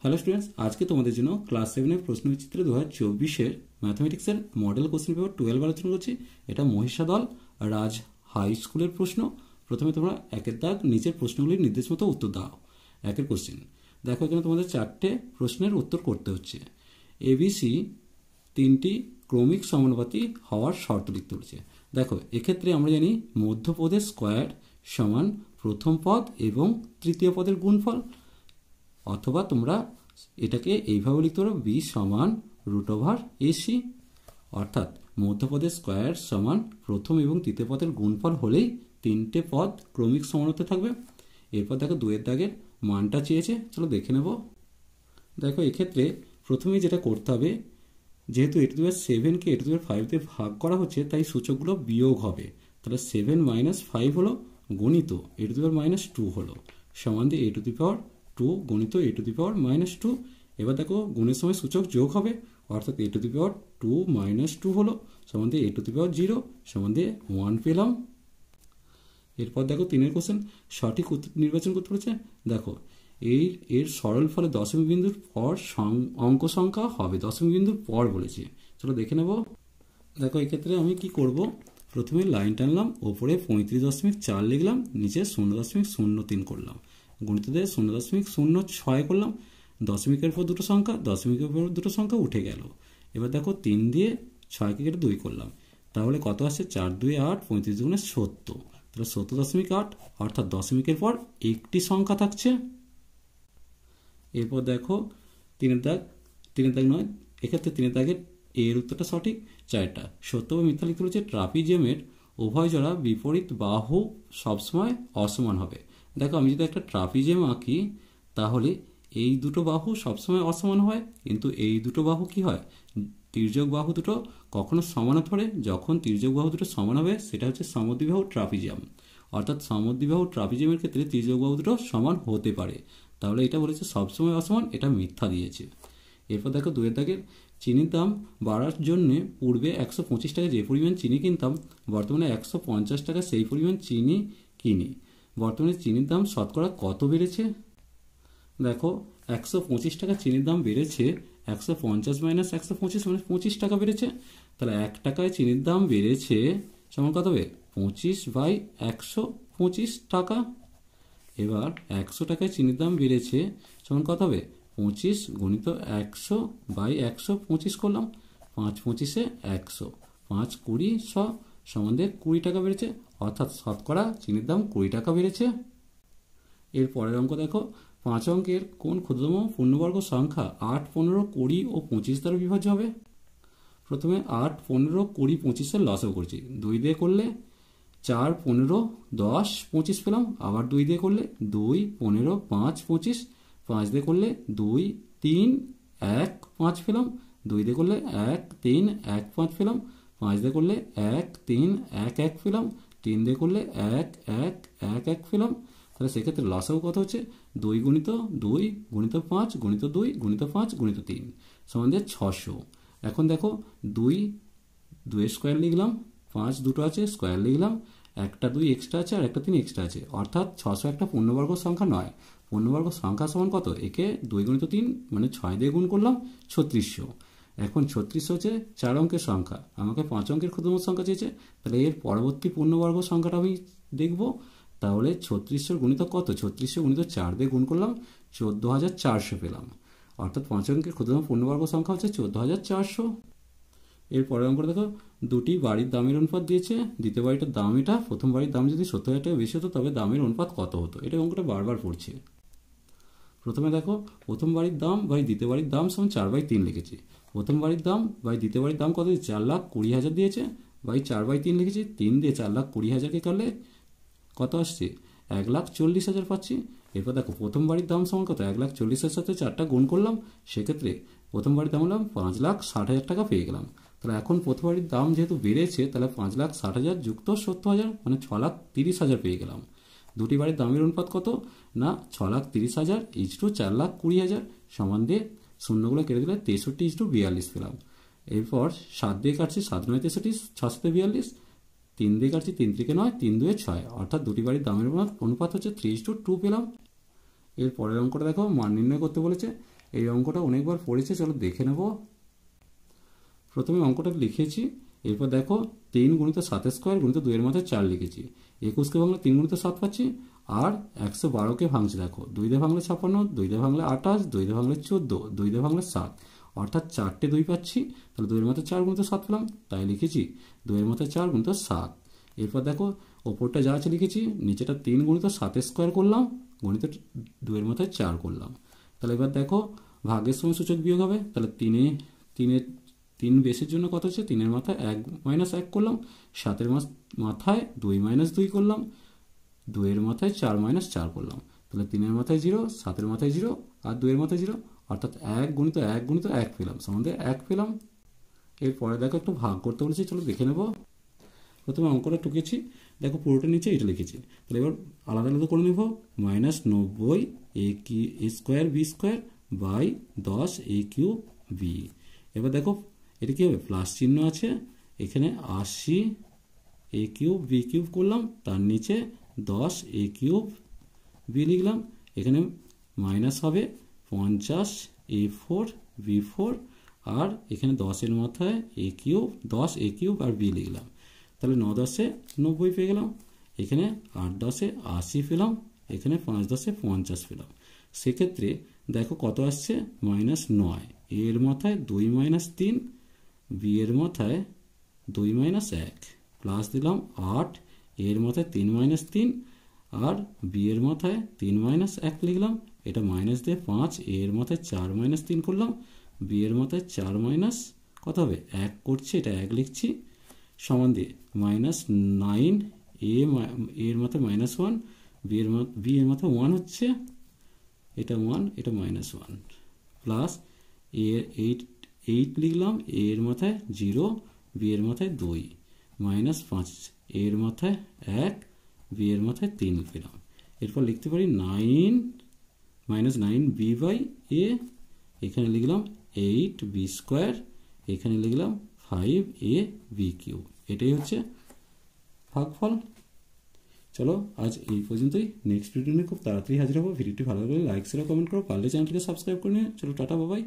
Hello students, আজকে তোমাদের জন্য ক্লাস 7 প্রশ্নবিচিত্র 2024 ম্যাথমেটিক্সের মডেল কোশ্চেন পেপার 12 আলোচনা করছি। এটা মহিষাদল রাজ হাই স্কুলের প্রশ্ন। প্রথমে তোমরা একের দাগ নিচের প্রশ্নগুলির নির্দেশ মতো উত্তর দাও। একের কোশ্চেন দেখো, এখানে তোমাদের 4টে প্রশ্নের উত্তর করতে হচ্ছে। এবিসি তিনটি ক্রমিক সমানুপাতি হওয়ার শর্ত লিখতে হচ্ছে। দেখো, এক্ষেত্রে আমরা জানি মধ্যপদের স্কোয়ার সমান প্রথম পদ এবং তৃতীয় পদের গুণফল, অথবা তোমরা এটাকে এইভাবে লিখতে পারো বি সমান √AC, অর্থাৎ মধ্যপদের স্কোয়ার সমান প্রথম এবং তৃতীয় পদের গুণফল হলেই তিনটে পদ ক্রমিক সমানুপাতে থাকবে। এরপর দেখো দুয়ের দাগের মানটা চেয়েছে, চলো দেখে নেব। দেখো, এক্ষেত্রে প্রথমেই যেটা করতে হবে, যেহেতু e⁻7কে e⁵ দিয়ে ভাগ করা হচ্ছে, তাই সূচকগুলো বিয়োগ হবে। তাহলে 7 - 5 হলো গণিত e⁻² হলো সমান দিয়ে e⁻² গণিত e⁻²। এবার দেখো গুণের সময় সূচক যোগ হবে, অর্থাৎ e⁻² - 2 হলো সমান দিয়ে e⁻0 সমান দিয়ে 1 পেলাম। এরপর দেখো 3-এর কোশ্চেন, সঠিক উত্তর নির্বাচন করতে বলেছে। দেখো, এর সরল ফলে দশমিক বিন্দুর পর অঙ্ক সংখ্যা হবে, দশমিক বিন্দুর পর বলেছে। চলো দেখে নেব। দেখো, এক্ষেত্রে আমি কি করব, প্রথমে লাইন টানলাম, ওপরে 35.4 লিখলাম, নিচে 0.03 করলাম, গণিতদের 0.06 করলাম। দশমিকের পর দুটো সংখ্যা, দশমিকের পর দুটো সংখ্যা উঠে গেল। এবার দেখো 3 দিয়ে 6কে কেটে 2 করলাম, তাহলে কত আসছে? 4 2 8, 35 × 70, তাহলে 70.8, অর্থাৎ দশমিকের পর একটি সংখ্যা থাকছে। এরপর দেখো 3-এর দাগ নয়, এক্ষেত্রে 3-এর দাগের এর উত্তরটা সঠিক। 4টা সত্য বা মিথ্যা লিখতে বলেছে। ট্রাপিজিয়ামের উভয় জোড়া বিপরীত বাহু সবসময় অসমান হবে। দেখো, আমি যদি একটা ট্রাপিজিয়াম আঁকি, তাহলে এই দুটো বাহু সবসময় অসমান হয়, কিন্তু এই দুটো বাহু কি হয়? তির্যক বাহু দুটো কখনো সমান হতে পারে। যখন তির্যক বাহু দুটো সমান হবে, সেটা হচ্ছে সমদ্বিবাহু ট্রাপিজিয়াম। অর্থাৎ সমদ্বিবাহু ট্রাপিজিয়ামের ক্ষেত্রে তির্যক বাহু দুটো সমান হতে পারে। তাহলে এটা বলেছে সবসময় অসমান, এটা মিথ্যা দিয়েছে। এরপর দেখো 2-এর দাগের চিনির দাম বাড়ার জন্য পূর্বে 125 টাকা যে পরিমাণ চিনি কিনতাম, বর্তমানে 150 টাকা সেই পরিমাণ চিনি কিনি। বর্তমানে চিনির দাম শতকরা কত বেড়েছে? দেখো, 125 টাকা চিনির দাম বেড়েছে, 150 - 125 মানে 25 টাকা বেড়েছে। তাহলে 1 টাকায় চিনির দাম বেড়েছে সমান কত হবে? 25/125 টাকা। এবার 100 টাকায় চিনির দাম বেড়েছে সমান কত হবে? 25 × 100/125 করলাম, 5 × 25 = 100, 5 × 20 = 100 সমান দিয়ে 20 টাকা বেড়েছে, অর্থাৎ শতকরা চিনির দাম 20 টাকা বেড়েছে। এর পরের অঙ্ক দেখো, 5 অঙ্কের কোন ক্ষুদ্রতম পূর্ণবর্গ সংখ্যা 8, 15, 20 ও 25 দ্বারা বিভাজ্য হবে? প্রথমে 8, 15, 20, 25-এর লসাগু করছি। 2 দিয়ে করলে 4, 15, 10, 25 পেলাম। আবার 2 দিয়ে করলে 2, 15, 5, 25, 5 দিয়ে করলে 2, 3, 1, 5 পেলাম। 2 দিয়ে করলে 1, 3, 1, 5 পেলাম। 5 দিয়ে করলে 1, 3, 1, 1 পেলাম। 3 দিয়ে করলে 1, 1, 1, 1 পেলাম। তাহলে সেক্ষেত্রে লসাগু কত হচ্ছে? 2 × 2 × 5 × 2 × 5 × 3 সমান দিয়ে 600। এখন দেখো 2 2-এর স্কোয়ার লিখলাম, 5 দুটো আছে স্কোয়ার লিখলাম, একটা 2 এক্সট্রা আছে আর একটা 3 এক্সট্রা আছে, অর্থাৎ 600 একটা পূর্ণবর্গ সংখ্যা নয়। পূর্ণবর্গ সংখ্যা সমান কত? একে 2 × 3 মানে 6 দিয়ে গুণ করলাম, 3600। এখন 3600 হচ্ছে 4 অঙ্কের সংখ্যা, আমাকে 5 অঙ্কের ক্ষুদ্রতম সংখ্যা চেয়েছে। তাহলে এর পরবর্তী পূর্ণবর্গ সংখ্যাটা আমি দেখব। তাহলে 3600 গুণিত কত? 3600 গুণিত 4 দিয়ে গুণ করলাম, 14400 পেলাম। অর্থাৎ 5 অঙ্কের ক্ষুদ্রতম পূর্ণবর্গ সংখ্যা হচ্ছে 14400। এর পরের অঙ্ক দেখো, দুটি বাড়ির দামের অনুপাত দিয়েছে। দ্বিতীয় বাড়িটার দাম এটা, প্রথম বাড়ির দাম যদি 70,000 টাকা বেশি হতো, তবে দামের অনুপাত কত হতো? এটা অঙ্কটা বারবার পড়ছে। প্রথমে দেখো, প্রথম বাড়ির দাম বাই দ্বিতীয় বাড়ির দাম সমান 4/3 লিখেছি। প্রথম বাড়ির দাম বাই দ্বিতীয় বাড়ির দাম কত? 4,20,000 দিয়েছে, বাই 4/3 লিখেছি। 3 দিয়ে 4,20,000কে করলে কত আসছে? 1,40,000 পাচ্ছি। এরপর দেখো প্রথম বাড়ির দাম সমান কত? 1,40,000 সাথে 4টা গুণ করলাম, সেক্ষেত্রে প্রথম বাড়ির দাম হলাম 5,60,000 টাকা পেয়ে গেলাম। তাহলে এখন প্রথম বাড়ির দাম যেহেতু বেড়েছে, তাহলে 5,60,000 যুক্ত 70,000 মানে 6,30,000 পেয়ে গেলাম। দুটি বাড়ির দামের অনুপাত কত? না 6,30,000 = 4,20,000 সমান দিয়ে শূন্যগুলো কেটে দিলে 63:42 পেলাম। এরপর 7 দিয়ে কাটছি, 7 9 63, 642। 3 দিয়ে কাটছি, 3 3 9, 3 2 6, অর্থাৎ দুটি বাড়ির দামের অনুপাত হচ্ছে 3:2 পেলাম। এর পরের অঙ্কটা দেখো, মান নির্ণয় করতে বলেছে। এই অঙ্কটা অনেকবার পড়েছে, চলো দেখে নেব। প্রথমে অঙ্কটা লিখেছি, এরপর দেখো 3 গুণিত 7 স্কোয়ার গুণিত 2 মাথায় 4 লিখেছি। 21কে ভাঙলে 3 গুণিত 7 পাচ্ছি, আর 112কে ভাঙছি। দেখো 2 দিয়ে ভাঙলে 56, 2 দিয়ে ভাঙলে 28, 2 দিয়ে ভাঙলে 14, 2 দিয়ে ভাঙলে 7, অর্থাৎ 4টে 2 পাচ্ছি। তাহলে 2 মাথায় 4 গুণিত 7 পেলাম, তাই লিখেছি 2 মাথায় 4 গুণিত 7। এরপর দেখো ওপরটা যা আছে লিখেছি, নিচেটা 3 গুণিত 7 স্কোয়ার করলাম গুণিত 2 মাথায় 4 করলাম। তাহলে এবার দেখো ভাগের সময় সূচক বিয়োগ হবে, তাহলে 3 বেসের জন্য কত হচ্ছে, 3 মাথায় 1 - 1 করলাম, 7 মাথায় 2 - 2 করলাম, 2 মাথায় 4 - 4 করলাম। তাহলে 3 মাথায় 0, 7 মাথায় 0 আর 2 মাথায় 0, অর্থাৎ 1 গুণিত 1 গুণিত 1 পেলাম, সমানদের 1 পেলাম। এরপরে দেখো একটু ভাগ করতে বলেছি, চলো দেখে নেব। প্রথমে অঙ্কটা টুকেছি, দেখো পুরোটা নিচে এটা লিখেছি। তাহলে এবার আলাদা আলাদা করে নেব। -90 a square B square by 10 a cube B. এবার দেখো এটা কী হবে, প্লাস চিহ্ন আছে, এখানে 80 a কিউব বি কিউব করলাম, তার নিচে 10 a কিউব বি লিখলাম। এখানে মাইনাস হবে 50 a4 b4, আর এখানে 10-এর মাথায় a কিউব 10 a কিউব আর b লিখলাম। তাহলে 9 × 10 = 90 পেয়ে গেলাম, এখানে 8 × 10 = 80 পেলাম, এখানে 5 × 10 = 50 পেলাম। সেক্ষেত্রে দেখো কত আসছে, -9, এর মাথায় 2 - 3, বি এর মাথায় 2 - 1, প্লাস দিলাম 8, এর মাথায় 3 - 3 আর বি এর মাথায় 3 - 1 লিখলাম। এটা মাইনাস দিয়ে 5, এর মাথায় 4 - 3 করলাম, বি এর মাথায় 4 - কত হবে 1 করছে, এটা 1 লিখছি, সমান দিয়ে -9, এর মাথায় -1, বি এর মাথায় 1 হচ্ছে, এটা 1, এটা -1, প্লাস এর 8 লিখলাম, এর মাথায় 0, বি এর মাথায় 2, -5, এর মাথায় 1, বি এর মাথায় 3 পেলাম। এরপর লিখতে পারি 9 - 9b/a, এখানে লিখলাম 8b স্কোয়ার, এখানে লিখলাম 5ab³। এটাই হচ্ছে ভাগফল। চলো আজ এই পর্যন্তই, নেক্সট ভিডিও নিয়ে খুব তাড়াতাড়ি হাজির হবো। ভিডিওটি ভালো লাগলে লাইক শেয়ার কমেন্ট করো, পারলে চ্যানেলটিকে সাবস্ক্রাইব করে নিও। চলো টাটা, বাবাই।